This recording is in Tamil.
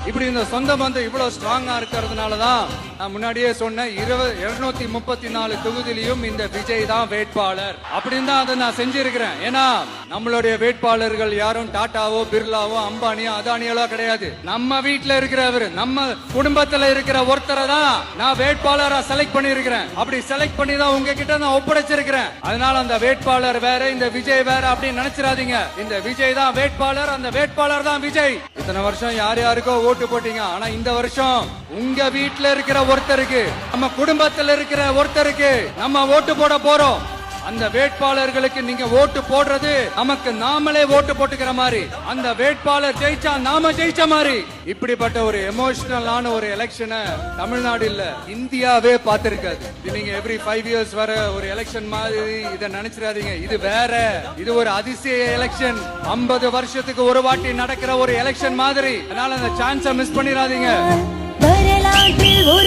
இப்படி இந்த சொந்த பந்தம் இவ்வளவு ஸ்ட்ராங்கா இருக்கிறதுனாலதான் நான் முன்னாடியே சொன்னேன் 234 தொகுதியிலும் இந்த விஜய் தான் வேட்பாளர் அப்படின்னு தான் அதை நான் செஞ்சிருக்கிறேன். ஏன்னா நம்மளுடைய வேட்பாளர்கள் யாரும் டாட்டாவோ பிர்லாவோ அம்பானியோ அதானியோ கிடையாது. நம்ம வீட்டுல இருக்கிறவர், நம்ம குடும்பத்துல இருக்கிற ஒருத்தரை தான் நான் வேட்பாளரா செலக்ட் பண்ணி இருக்கிறேன். அப்படி செலக்ட் பண்ணி தான் உங்ககிட்ட நான் ஒப்படைச்சிருக்கிறேன். அதனால அந்த வேட்பாளர் வேற, இந்த விஜய் வேற அப்படின்னு நினைச்சிடாதீங்க. இந்த விஜய் தான் வேட்பாளர், அந்த வேட்பாளர் தான் விஜய். இத்தனை வருஷம் யார் யாருக்கோ ஓட்டு போட்டீங்க. ஆனா இந்த வருஷம் உங்க வீட்டுல இருக்கிற ஒருத்தருக்கு, நம்ம குடும்பத்துல இருக்கிற ஒருத்தருக்கு நம்ம ஓட்டு போட போறோம். அந்த வேட்பாளர்களுக்கு நீங்க ஓட்டு போடுறது நமக்கு நாமளே ஓட்டு போட்டுக்கிற மாதிரி, அந்த வேட்பாளர் ஜெயிச்சா நாம ஜெயிச்ச மாதிரி. இப்படிப்பட்ட ஒரு எமோஷனலான ஒரு எலெக்ஷனை தமிழ்நாடு இல்ல இந்தியாவே பார்த்திருக்காது. இது நீங்க எவ்ரி 5 இயர்ஸ் வர ஒரு எலெக்ஷன் மாதிரி இதை நினைச்சிடாதீங்க. இது வேற, இது ஒரு அதிசய எலெக்ஷன். 50 வருஷத்துக்கு ஒரு வாட்டி நடக்கிற ஒரு எலெக்ஷன் மாதிரி. அதனால அந்த சான்ஸை மிஸ் பண்ணிடாதீங்க. வரலாற்றில் ஒரு